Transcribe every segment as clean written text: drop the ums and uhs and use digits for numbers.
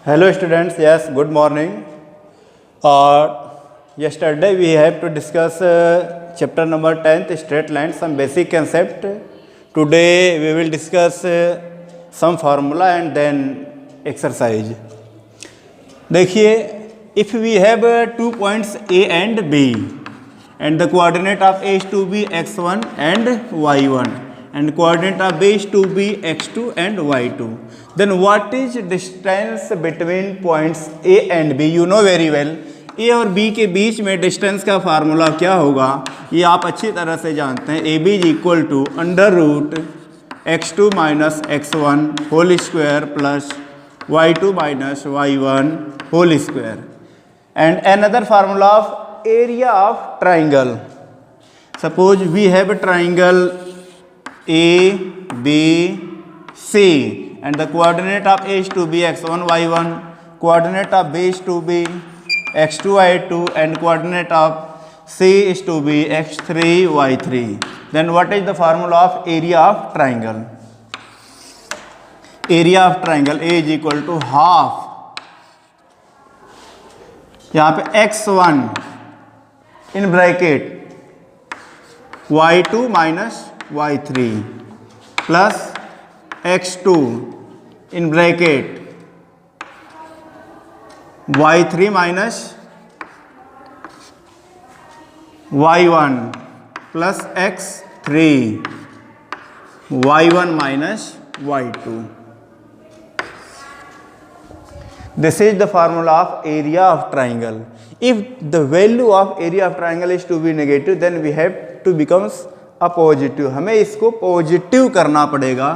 Hello students, yes, good morning. Yesterday we have to discuss chapter number 10th, straight lines, some basic concept. Today we will discuss some formula and then exercise. देखिए, if we have 2 points A and B and the coordinate of A is to be x1 and y1 and coordinate of B is to be x2 and y2, then what is distance between points A and B? You know very well. A और B के बीच में distance का formula क्या होगा ये आप अच्छी तरह से जानते हैं. A B is equal to under root x2 minus x1 whole square plus y2 minus y1 whole square. And another formula of area of triangle. Suppose we have triangle A, B, C and the coordinate of A is to be x1, y1, coordinate of B is to be x2, y2 and coordinate of C is to be x3, y3. Then what is the formula of area of triangle? Area of triangle A is equal to half. यहाँ पे x1 in bracket y2 minus y3 plus x2 in bracket y3 minus y1 plus x3 y1 minus y2. This is the formula of area of triangle. If the value of area of triangle is to be negative, then we have to becomes a positive. हमें इसको positive करना पड़ेगा,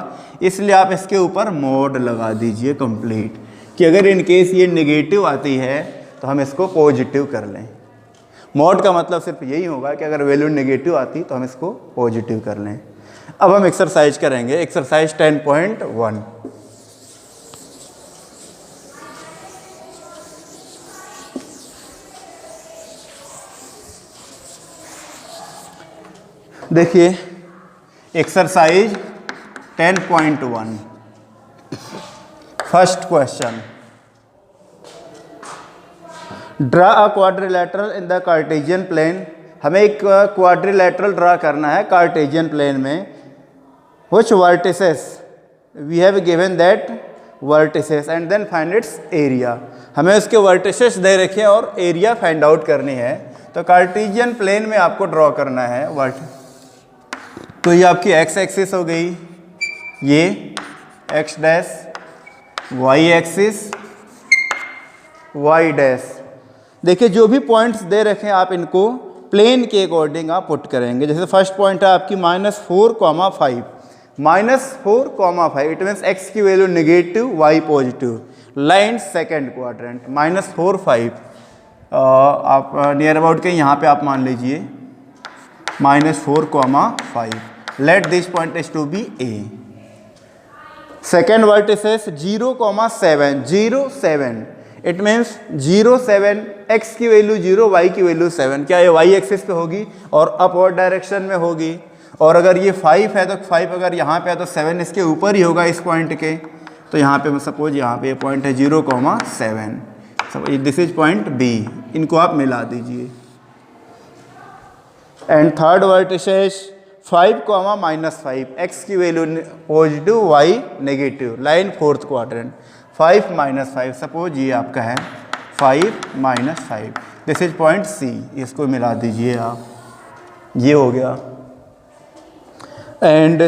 इसलिए आप इसके ऊपर mode लगा दीजिए कंप्लीट कि अगर इन केस ये नेगेटिव आती है तो हम इसको पॉजिटिव कर लें. मोड का मतलब सिर्फ यही होगा कि अगर वैल्यू नेगेटिव आती तो हम इसको पॉजिटिव कर लें. अब हम एक्सरसाइज करेंगे. एक्सरसाइज 10.1. देखिए exercise 10.1. First question, draw a quadrilateral in the Cartesian plane. हमें एक क्वाड्रिलेटरल ड्रा करना है कार्टेशियन प्लेन में. Which vertices we have given that vertices and then find its area. हमें उसके वर्टिसेस दे रखे और एरिया फाइंड आउट करनी है. तो कार्टेशियन प्लेन में आपको ड्रॉ करना है वर्टिस. तो ये आपकी एक्स एक्सिस हो गई, ये X dash, Y axis, Y dash. देखिए जो भी पॉइंट्स दे रखे हैं आप इनको प्लेन के अकॉर्डिंग आप पुट करेंगे. जैसे फर्स्ट पॉइंट है आपकी -4,5. -4,5 इट मीन्स एक्स की value negative, Y positive. Line second quadrant -4, 5. आप नियर अबाउट के यहाँ पे आप मान लीजिए -4,5. Let this point is to be A. Second vertices 0,7. 0, 7. It means 0, 7. X की वैल्यू 0, Y की वैल्यू 7. क्या ये Y एक्सिस पे होगी और अपवर्ड डायरेक्शन में होगी. और अगर ये 5 है तो 5 अगर यहाँ पे है तो 7 इसके ऊपर ही होगा इस पॉइंट के. तो यहाँ पे सपोज यहाँ पे ये पॉइंट है 0,7. This is point B. इनको आप मिला दीजिए. And third vertices 5, -5. एक्स की value positive, Y negative. Line fourth quadrant 5, -5. Suppose ये आपका है 5, -5. This is point C. इसको मिला दीजिए आप, ये हो गया. And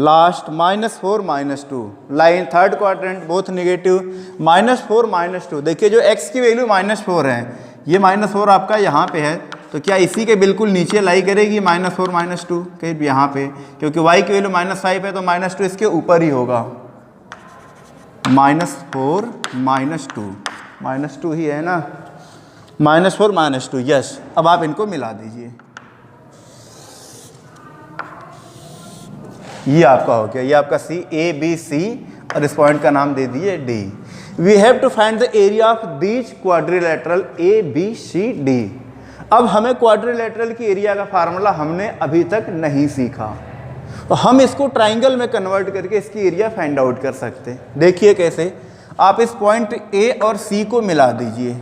last -4, -2. Line third quadrant both negative. -4, -2. देखिए जो x की वैल्यू -4 है, ये -4 आपका यहाँ पे है, तो क्या इसी के बिल्कुल नीचे लाई करेगी -4, -2 कहीं यहाँ पे, क्योंकि y की वैल्यू -5 है तो -2 इसके ऊपर ही होगा. -4, -2 ही है ना. -4, -2. यस. अब आप इनको मिला दीजिए. ये आपका हो गया, ये आपका C, A, B, C और इस पॉइंट का नाम दे दिए D. We have to find the area of these quadrilateral A, B, C, D. अब हमें क्वाड्रिलेटरल की एरिया का फार्मूला हमने अभी तक नहीं सीखा. तो हम इसको ट्राइंगल में कन्वर्ट करके इसकी एरिया फाइंड आउट कर सकते हैं. देखिए कैसे. आप इस पॉइंट ए और सी को मिला दीजिए,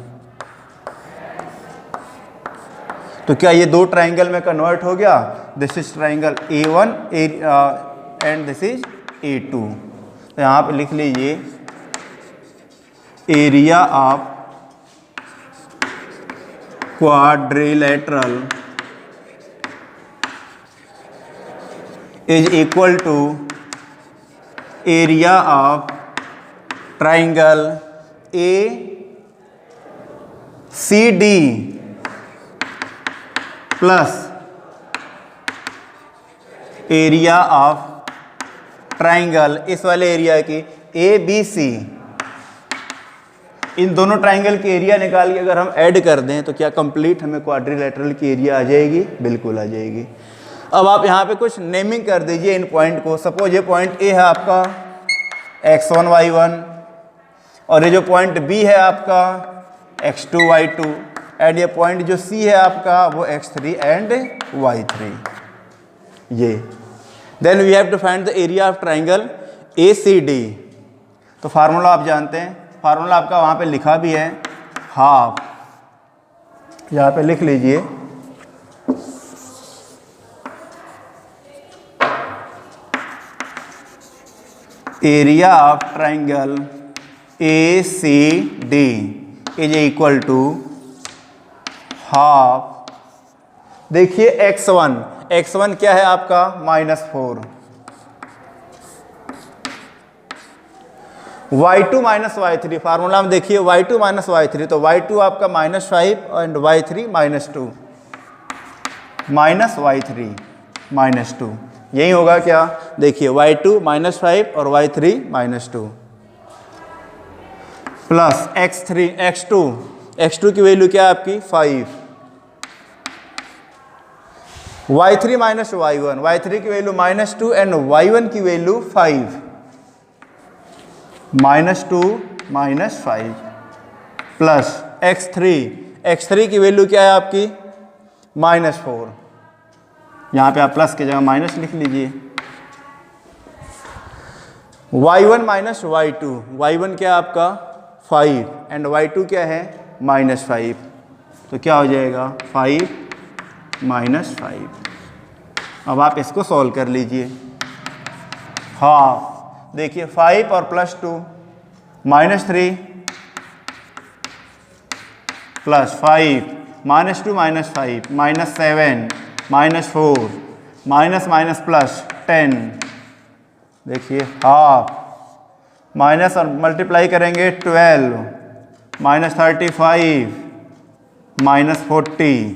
तो क्या ये दो ट्राइंगल में कन्वर्ट हो गया? This is triangle A1 and this is A2। तो यहाँ पे लिख लीजिए area of quadrilateral is equal to area of triangle ACD plus area of triangle, इस वाले एरिया की ABC। इन दोनों ट्राइंगल की एरिया निकाल के अगर हम ऐड कर दें तो क्या कंप्लीट हमें क्वाड्रिलेटरल की एरिया आ जाएगी? बिल्कुल आ जाएगी। अब आप यहाँ पे कुछ नेमिंग कर दीजिए इन पॉइंट को। सपोज ये पॉइंट ए है आपका x1 y1 और ये जो पॉइंट बी है आपका x2 y2 एंड ये पॉइंट जो सी है आपका वो x3 एंड y3। ये then we have to find the area of triangle ACD। तो फार्मूला आप जानते हैं, फार्मूला आपका वहाँ पे लिखा भी है, हाफ, यहाँ पे लिख लीजिए area of triangle ACD is equal to half. देखिए x1 क्या है आपका? -4, y2 माइनस y3, फार्मूला में देखिए y2 माइनस y3, तो y2 आपका -5 एंड y3 -2, -y3 -2, यही होगा क्या? देखिए y2 -5 और y3 -2 प्लस x2 की वैल्यू क्या है आपकी? 5, y3 माइनस y3 की वैल्यू -2 एंड y1 की वैल्यू 5, -2 -5 प्लस x3 की वैल्यू क्या है आपकी? -4, यहाँ पे आप प्लस की जगह माइनस लिख लीजिए। y1 माइनस y1 क्या है आपका? 5 एंड y2 क्या है? -5, तो क्या हो जाएगा? 5 -5। अब आप इसको सॉल्व कर लीजिए। हाफ, देखिए 5 और +2 -3 प्लस 5 -2 -5 -7 -4 माइनस प्लस 10। देखिए हाफ, माइनस और मल्टीप्लाई करेंगे 12 -35 -40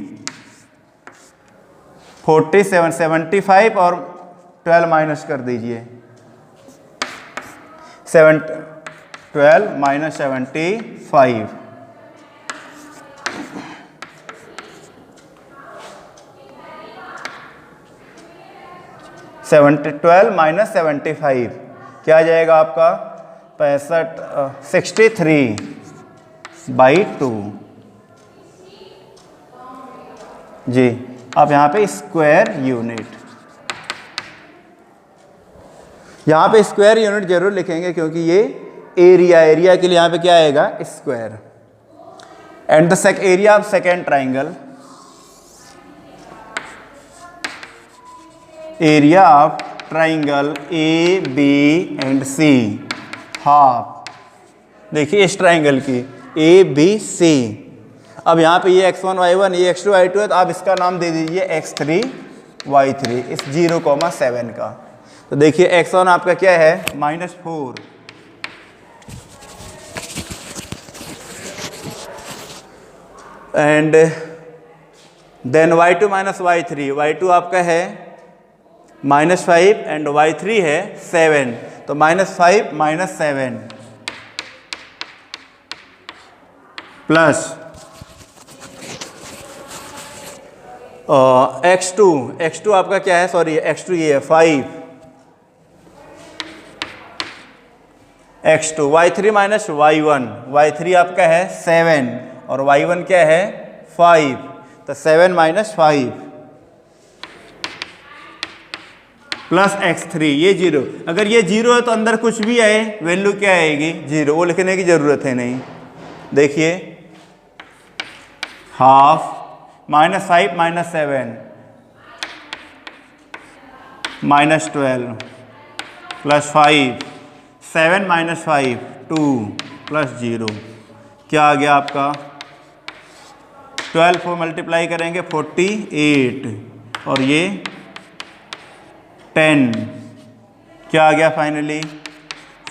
47 75 और 12 माइनस कर दीजिए, 12 माइनस 75, -12 माइनस 75 क्या आ जाएगा आपका? 63/2 जी। अब यहाँ पे स्क्वायर यूनिट, यहाँ पे स्क्वायर यूनिट जरूर लिखेंगे क्योंकि ये एरिया के लिए यहाँ पे क्या आएगा? Square. And the area of second triangle, area of triangle AB and C, half. देखिए इस ट्राइंगल की ABC। अब यहाँ पे ये x1 y1 ये x2 y2 है, तो आप इसका नाम दे दीजिए x3 y3 इस 0,7 का। तो देखिए x1 आपका क्या है? -4 and then y2 minus y2 आपका है -5 एंड y3 है 7, तो -5 -7 प्लस x2 आपका क्या है? सॉरी x2 ये है 5, x2 y3 माइनस y3 आपका है 7 और y1 क्या है? 5, तो 7 -5 प्लस x3, ये 0। अगर ये 0 है तो अंदर कुछ भी आए वैल्यू क्या आएगी? 0। वो लिखने की ज़रूरत है नहीं। देखिए हाफ -5 -7 -12 प्लस 5 7 -5 2 प्लस 0 क्या आ गया आपका? 12 को मल्टीप्लाई करेंगे 48 और ये 10 क्या आ गया फाइनली?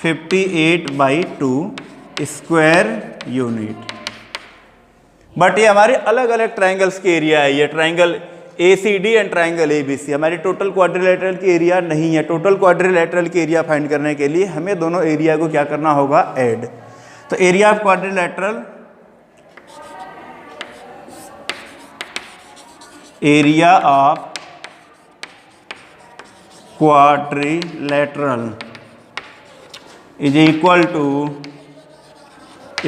58/2 square unit. बट ये हमारे अलग अलग ट्राइंगल्स के एरिया है। ये triangle ACD and triangle ABC हमारी टोटल क्वाड्रिलेटरल की एरिया नहीं है। टोटल क्वाड्रिलेटरल की एरिया फाइंड करने के लिए हमें दोनों एरिया को क्या करना होगा? ऐड। तो area of quadrilateral, area of quadrilateral is equal to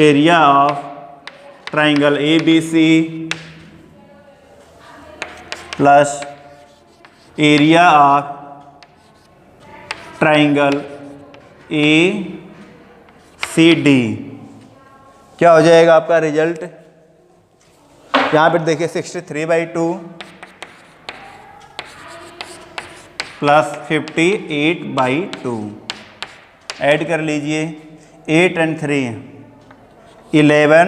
area of triangle ABC plus area of triangle ACD। क्या हो जाएगा आपका रिजल्ट? यहाँ पर देखिए 63/2 प्लस 58/2 ऐड कर लीजिए। 8 and 3 11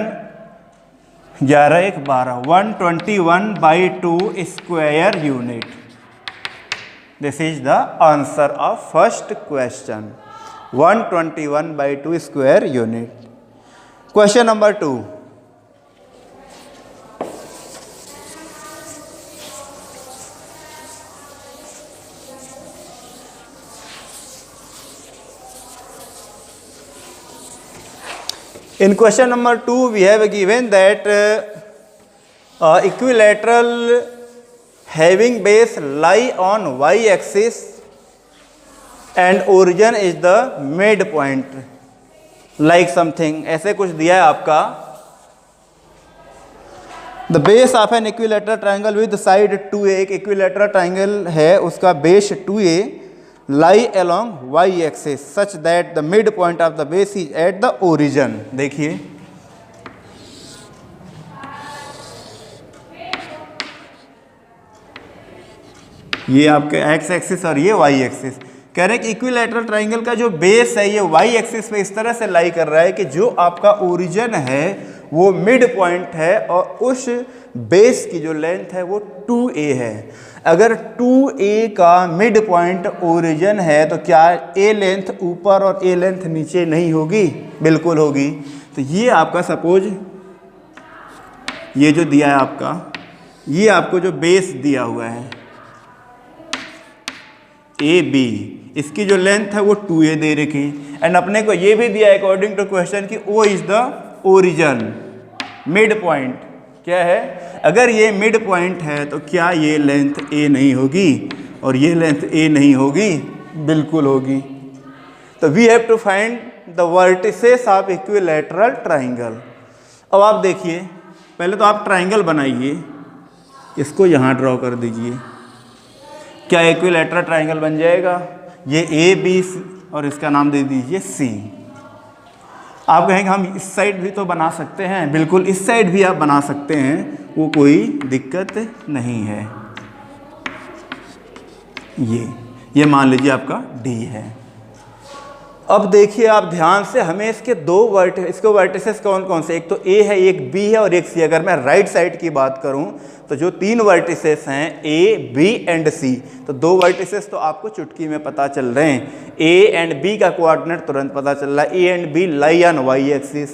11 1 12 121/2 square unit. This is the answer of first question, 121/2 square unit. Question number 2, in question number 2 we have given that equilateral having base lie on y axis and origin is the midpoint like something, ऐसे कुछ दिया है आपका। the base of an equilateral triangle with side 2a, एक equilateral triangle है उसका base 2a lie along y axis such that the midpoint of the base is at the origin। देखिए ये आपके x एक्सिस और ये y एक्सिस। कह रहे हैं कि इक्विलैटरल ट्राइंगल का जो बेस है ये y एक्सिस पे इस तरह से लाई कर रहा है कि जो आपका ओरिजिन है वो मिड पॉइंट है और उस बेस की जो लेंथ है वो 2a है। अगर 2a का मिड पॉइंट ओरिजिन है तो क्या a लेंथ ऊपर और a लेंथ नीचे नहीं होगी? बिल्कुल होगी। तो ये आपका सपोज ये जो दिया है आपका, ये आपको जो बेस दिया हुआ है AB, इसकी जो लेंथ है वो 2a दे रखी एंड अपने को ये भी दिया है अकॉर्डिंग टू क्वेश्चन कि O is the origin, mid point क्या है? अगर ये मिड पॉइंट है तो क्या ये लेंथ a नहीं होगी और ये लेंथ a नहीं होगी? बिल्कुल होगी। तो we have to find the vertices of equilateral triangle. अब आप देखिए, पहले तो आप ट्राइंगल बनाइए, इसको यहाँ ड्रॉ कर दीजिए। क्या इक्विलैटरल ट्राइंगल बन जाएगा? ये AB और इसका नाम दे दीजिए C। आप कहेंगे हम इस साइड भी तो बना सकते हैं। बिल्कुल इस साइड भी आप बना सकते हैं, वो कोई दिक्कत नहीं है। ये मान लीजिए आपका D है। अब देखिए आप ध्यान से, हमें इसके इसके वर्टिसेस कौन कौन से? एक तो A है, एक B है और एक C। अगर मैं राइट साइड की बात करूं तो जो 3 वर्टिसेस हैं A, B एंड C, तो 2 वर्टिसेस तो आपको चुटकी में पता चल रहे हैं। A एंड B का कोऑर्डिनेट तुरंत पता चल रहा है। A and B lie on y axis,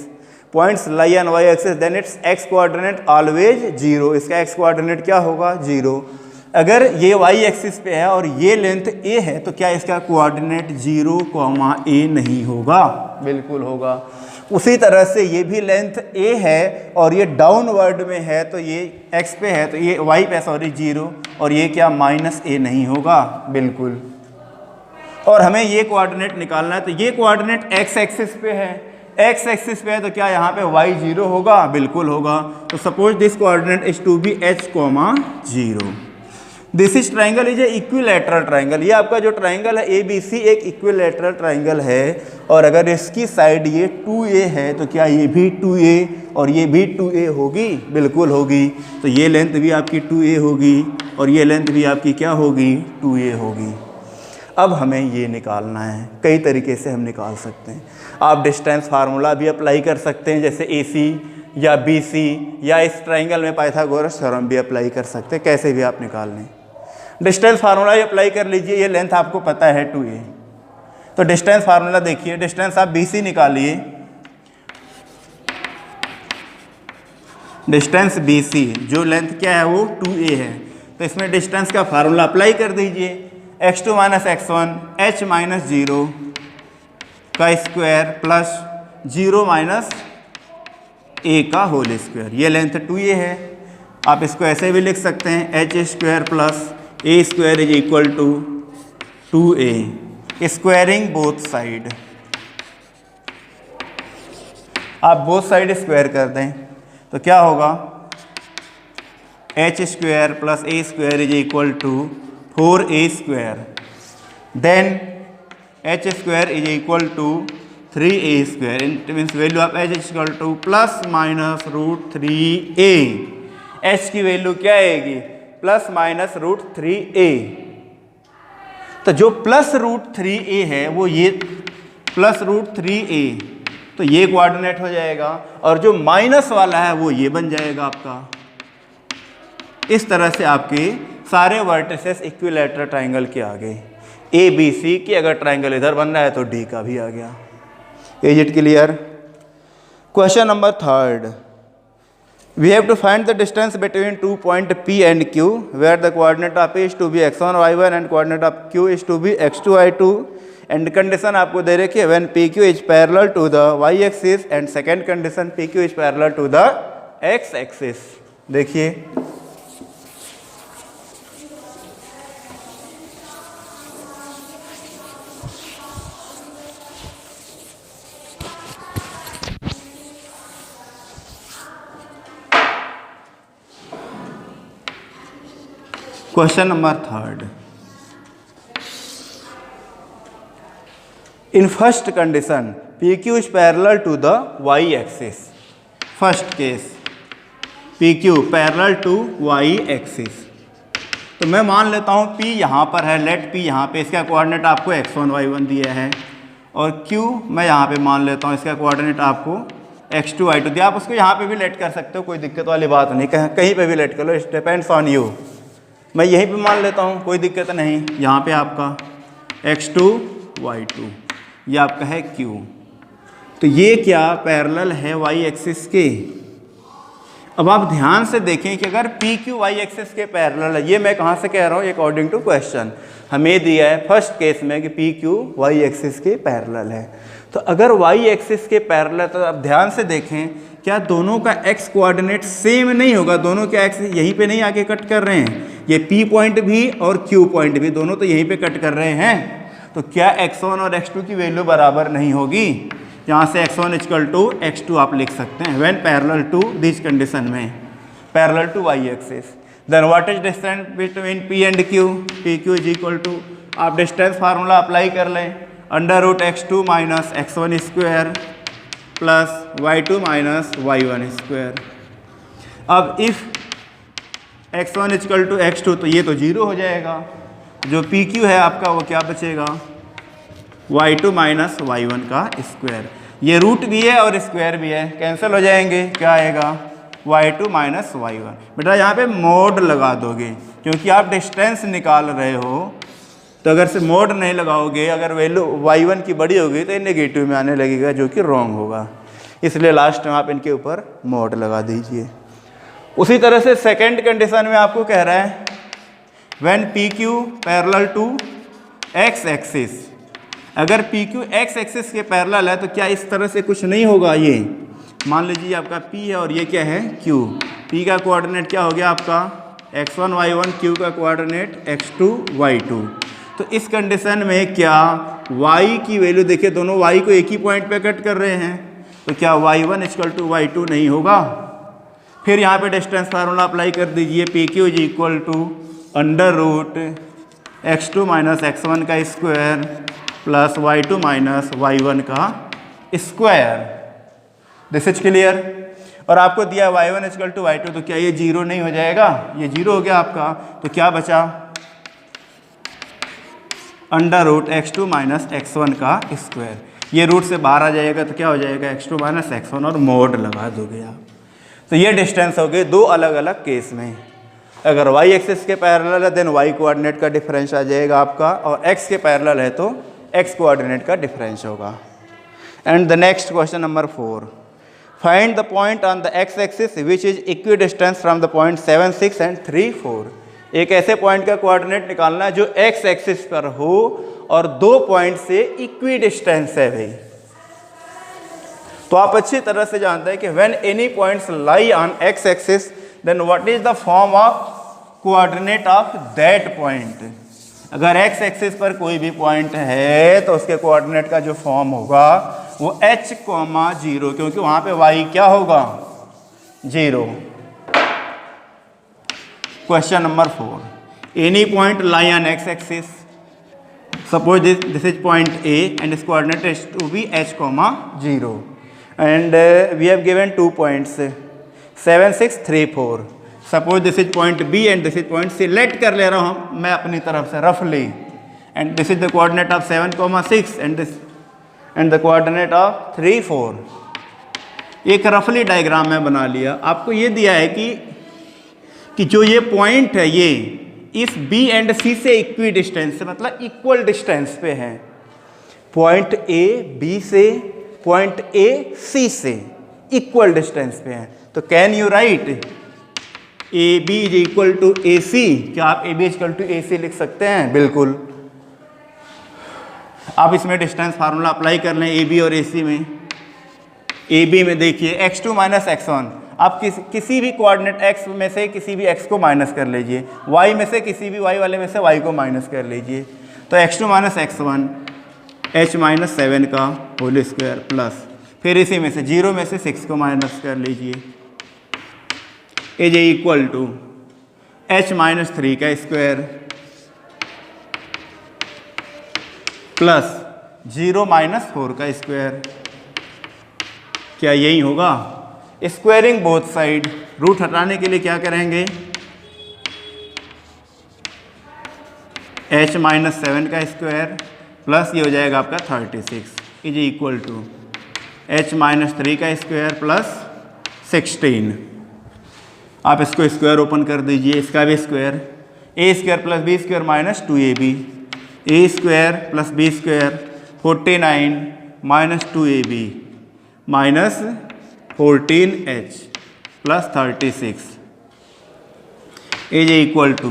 points lie on y axis, then its x coordinate always 0। इसका x कोऑर्डिनेट क्या होगा? 0। अगर ये y एक्सिस पे है और ये लेंथ a है तो क्या इसका कोऑर्डिनेट 0, a नहीं होगा? बिल्कुल होगा। उसी तरह से ये भी लेंथ a है और ये डाउनवर्ड में है तो ये x पे है तो ये y पे 0 और ये क्या -a नहीं होगा? बिल्कुल। और हमें ये कोऑर्डिनेट निकालना है तो ये कोऑर्डिनेट x एक्सिस पे है, x एक्सिस पे है तो क्या यहाँ पे y 0 होगा? बिल्कुल होगा। तो suppose this coordinate is to be h, 0। This is triangle is a equilateral triangle. ये आपका जो ट्राइंगल है ए बी सी एक इक्विलैटरल ट्राइंगल है, और अगर इसकी साइड ये 2a है तो क्या ये भी 2a और ये भी 2a होगी? बिल्कुल होगी। तो ये लेंथ भी आपकी 2a होगी और ये लेंथ भी आपकी क्या होगी? 2a होगी। अब हमें ये निकालना है, कई तरीके से हम निकाल सकते हैं। आप डिस्टेंस फार्मूला भी अप्लाई कर सकते हैं, जैसे AC या BC, या इस ट्राइंगल में पाइथागोरस थ्योरम भी अप्लाई कर सकते हैं, कैसे भी आप निकाल लें। डिस्टेंस फार्मूला ही अप्लाई कर लीजिए, ये लेंथ आपको पता है 2a। तो डिस्टेंस फार्मूला देखिए, डिस्टेंस आप BC निकालिए, डिस्टेंस BC जो लेंथ क्या है वो 2a है, तो इसमें डिस्टेंस का फार्मूला अप्लाई कर दीजिए, x2 - x1 h - 0 का स्क्वायर प्लस 0 - a का होल स्क्वायर। ये लेंथ 2a है, आप इसको ऐसे भी लिख सकते हैं h² plus a square is equal to 2a, squaring both side. आप बोथ साइड स्क्वायर कर दें तो क्या होगा? h² plus a square is equal to 4a square, then h² is equal to 3a square. It means value of h is equal to plus minus √3a। h की value क्या आएगी? Plus minus √3a। तो जो plus √3a है वो ये plus √3a, तो ये कोऑर्डिनेट हो जाएगा, और जो माइनस वाला है वो ये बन जाएगा आपका। इस तरह से आपके सारे वर्टिसेस इक्विलैटरल ट्राइंगल के आ गए। ABC की अगर ट्राइंगल इधर बन रहा है तो D का भी आ गया। Is it clear? Question number 3, we have to find the distance between 2 point P and Q where the coordinate of P is to be x1 y1 and coordinate of Q is to be x2 y2, and condition आपको दे रखी है when PQ is parallel to the y axis and second condition PQ is parallel to the x axis। देखिए question number 3, in first condition PQ is parallel to the y axis। First case PQ parallel to y axis, तो मैं मान लेता हूँ P यहाँ पर है, late P यहाँ पे, इसका कोऑर्डिनेट आपको x1 y1 दिया है, और Q मैं यहाँ पे मान लेता हूँ, इसका कोऑर्डिनेट आपको x2 y2 दिया। आप उसको यहाँ पे भी लेट कर सकते हो, कोई दिक्कत वाली बात नहीं, कहीं पे भी लेट कर लो, इट डिपेंड्स ऑन यू। मैं यहीं पे मान लेता हूँ, कोई दिक्कत नहीं। यहाँ पे आपका x2 y2 ये आपका है Q, तो ये क्या पैरेलल है y एक्सिस के। अब आप ध्यान से देखें कि अगर PQ y एक्सिस के पैरेलल है, ये मैं कहाँ से कह रहा हूँ? अकॉर्डिंग टू क्वेश्चन हमें दिया है फर्स्ट केस में कि PQ y एक्सिस के पैरेलल है। तो अगर y एक्सिस के पैरेलल, तो आप ध्यान से देखें क्या दोनों का x कोऑर्डिनेट सेम नहीं होगा? दोनों के x यहीं पे नहीं आके कट कर रहे हैं, ये P पॉइंट भी और Q पॉइंट भी दोनों तो यहीं पे कट कर रहे हैं, तो क्या x1 और x2 की वैल्यू बराबर नहीं होगी? यहाँ से x1 इक्वल टू x2 आप लिख सकते हैं when parallel to this condition में, parallel to y axis. Then what is distance between P and Q? PQ is equal to, आप डिस्टेंस फार्मूला अप्लाई कर लें, √x2 minus x1 square plus y2 minus y1 square. अब if x1 equal to x2 तो ये तो 0 हो जाएगा, जो PQ है आपका वो क्या बचेगा? y2 माइनस y1 का स्क्वायर। ये रूट भी है और स्क्वायर भी है, कैंसिल हो जाएंगे, क्या आएगा? y2 minus y1। बेटा यहाँ पे मोड लगा दोगे, क्योंकि आप डिस्टेंस निकाल रहे हो, तो अगर से मोड नहीं लगाओगे, अगर वैल्यू y1 की बड़ी होगी तो ये नेगेटिव में आने लगेगा, जो कि रॉन्ग होगा, इसलिए लास्ट में आप इनके ऊपर मोड लगा दीजिए। उसी तरह से सेकंड कंडीशन में आपको कह रहा है when PQ parallel to x axis, अगर PQ x एक्सिस के पैरेलल है तो क्या इस तरह से कुछ नहीं होगा? ये मान लीजिए आपका P है और ये क्या है? Q। P का कोऑर्डिनेट क्या हो गया आपका? x1 y1, Q का कोऑर्डिनेट x2 y2। तो इस कंडीशन में क्या y की वैल्यू देखिए, दोनों y को एक ही पॉइंट पे कट कर रहे हैं, तो क्या y1 इक्वल टू y2 नहीं होगा? फिर यहाँ पे डिस्टेंस फार्मूला अप्लाई कर दीजिए, PQ is equal to under root x2 minus x1 का square plus y2 minus y1 का स्क्वायर। This is clear. और आपको दिया y1 इक्वल टू y2, तो क्या ये जीरो नहीं हो जाएगा? ये जीरो हो गया आपका। तो क्या बचा? Under root x2 minus x1 का स्क्वायर। ये रूट से बाहर आ जाएगा तो क्या हो जाएगा? x2 माइनस x1 और मोड लगा दोगे आप। तो ये डिस्टेंस हो गए दो अलग अलग केस में। अगर y एक्सिस के पैरेलल है देन y कोऑर्डिनेट का डिफरेंस आ जाएगा आपका, और x के पैरेलल है तो x कोऑर्डिनेट का डिफरेंस होगा। And the next question number 4, find the point on the x axis which is equi distance from the point 7, 6 and 3, 4। एक ऐसे पॉइंट का कोऑर्डिनेट निकालना है जो x एक्सिस पर हो और दो पॉइंट से इक्वी डिस्टेंस है भाई। तो आप अच्छी तरह से जानते हैं कि when any points lie on x axis then what is the form of coordinate of that point. अगर x एक्सिस पर कोई भी पॉइंट है तो उसके कोऑर्डिनेट का जो फॉर्म होगा वो h, 0, क्योंकि वहां पे y क्या होगा? 0। Question number 4, any point lie on x axis, suppose this is point A and its coordinate is to be h, 0, and we have given 2 points 7, 6, 3, 4. Suppose this is point B and this is point C। लेट कर ले रहा हूँ मैं अपनी तरफ से रफली, and this is the coordinate of 7, 6 and this and the coordinate of 3, 4। एक रफली डायग्राम में बना लिया। आपको ये दिया है कि जो ये पॉइंट है ये इस B एंड C से इक्वी डिस्टेंस से, मतलब इक्वल डिस्टेंस पे है। पॉइंट A B से, पॉइंट A C से इक्वल डिस्टेंस पे है। तो can you write AB is equal to AC? क्या आप AB इक्वल टू AC लिख सकते हैं? बिल्कुल। आप इसमें डिस्टेंस फार्मूला अप्लाई कर लें AB और AC में। AB में देखिए x2 माइनस x1, आप किसी भी कोऑर्डिनेट x में से किसी भी x को माइनस कर लीजिए, y में से किसी भी y वाले में से y को माइनस कर लीजिए। तो x2 minus x1 h minus 7 का होल स्क्वायर प्लस फिर इसी में से 0 में से 6 को माइनस कर लीजिए, is equal to h minus 3 का स्क्वायर प्लस 0 माइनस 4 का स्क्वायर। क्या यही होगा? स्क्वायरिंग बोथ साइड, रूट हटाने के लिए क्या करेंगे? h माइनस 7 का स्क्वायर प्लस ये हो जाएगा आपका 36 is equal to h minus 3 का स्क्वायर प्लस 16। आप इसको स्क्वायर ओपन कर दीजिए, इसका भी square, a square plus b square minus 2ab, a square plus b square 49 minus 2ab minus 14h plus 36 is equal to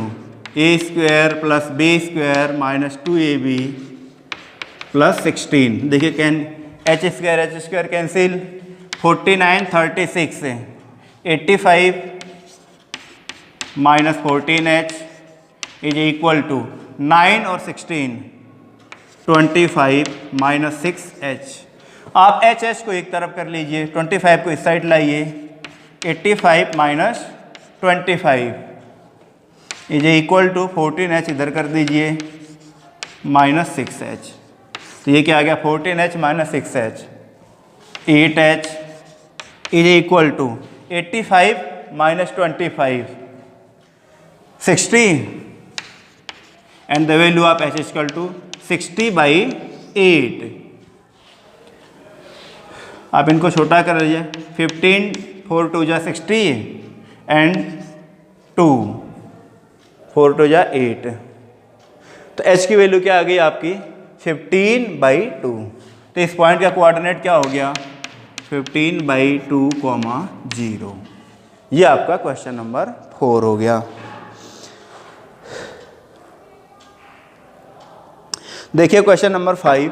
a square plus b square minus 2ab plus 16। देखिए can h square cancel, 49 36 से 85 minus 14h is equal to 9 और 16 25 minus 6h। आप h को एक तरफ कर लीजिए, 25 को इस साइड लाइए, 85 minus 25 is equal to 14h इधर कर दीजिए माइनस 6h। तो ये क्या आ गया? 14h minus 6h, 8h is equal to 85 minus 25 60 and the value of h equal to 60/8। आप इनको छोटा कर लीजिए, 15 4 2 जा 60 एंड 2 4 2 जा 8। तो h की वैल्यू क्या आ गई आपकी? 15/2। तो इस पॉइंट का कोऑर्डिनेट क्या हो गया? 15/2, 0। ये आपका क्वेश्चन नंबर 4 हो गया। देखिए क्वेश्चन नंबर 5,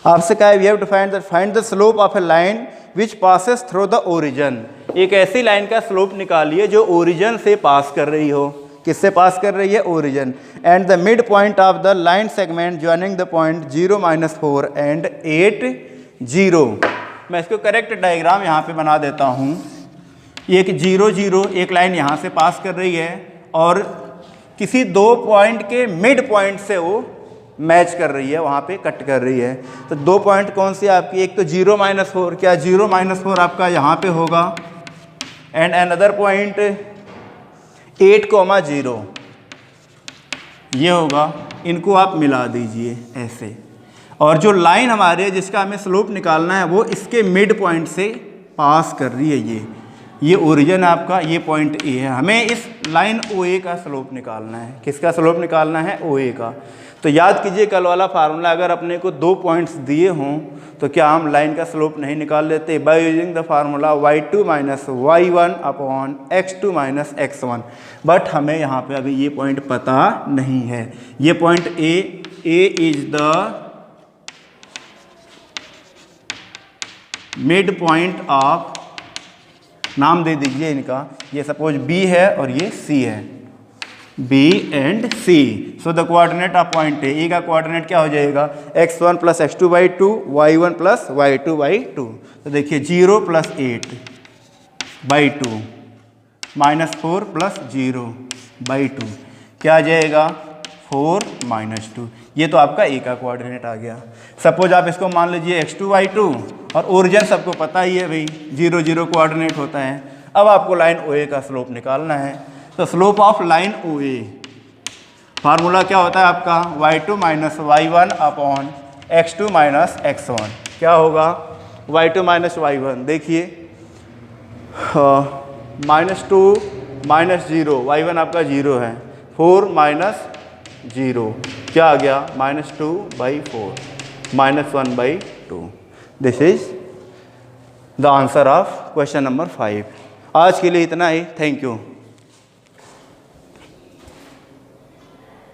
आपसे कहा है we have to find the slope of a line which passes through the origin. एक ऐसी लाइन का स्लोप निकालिए जो ओरिजिन से पास कर रही हो। किससे पास कर रही है? Origin. And the mid point of the line segment joining the point 0 - 4 and 8 0 मैं इसको करेक्ट डायग्राम यहाँ पे बना देता हूँ। एक 0 0 एक लाइन यहाँ से पास कर रही है और किसी 2 पॉइंट के मिड पॉइंट से वो मैच कर रही है, वहाँ पे कट कर रही है। तो 2 पॉइंट कौन सी आपकी, एक तो 0 -4, क्या 0 -4 आपका यहाँ पे होगा, एंड अनदर पॉइंट 8,0 ये होगा। इनको आप मिला दीजिए ऐसे, और जो लाइन हमारे जिसका हमें स्लोप निकालना है वो इसके मिड पॉइंट से पास कर रही है। ये ओरिजिन आपका, ये पॉइंट ए है। हमें इस लाइन OA का स्लोप निकालना है। किसका स्लोप निकालना है, OA का। तो याद कीजिए कल वाला फार्मूला, अगर अपने को 2 पॉइंट्स दिए हों तो क्या हम लाइन का स्लोप नहीं निकाल लेते, by using the formula y2 - y1 upon x2 - x1। But हमें यहाँ पे अभी ये पॉइंट पता नहीं है। ये point A is the mid point of, नाम दे दीजिए इनका, ये सपोज B है और ये C है, B and C। So the coordinate of point A का कोऑर्डिनेट क्या हो जाएगा, x1 + x2/2 y1 + y2/2। तो देखिए 0 + 8/2 -4 + 0/2 क्या आ जाएगा, 4 - 2। ये तो आपका ए का कोऑर्डिनेट आ गया। सपोज आप इसको मान लीजिए x2/2, और ओरिजिन सबको पता ही है भाई 0 0 कोऑर्डिनेट होता है। अब आपको लाइन OA का स्लोप निकालना है। तो slope of line OA formula क्या होता है आपका, y2 - y1 upon x2 - x1। क्या होगा, y2 - y1, देखिए -2 -0, y1 आपका 0 है, 4 - 0 क्या आ गया, -2/4 -1/2। This is the answer of question number 5। आज के लिए इतना ही, थैंक यू।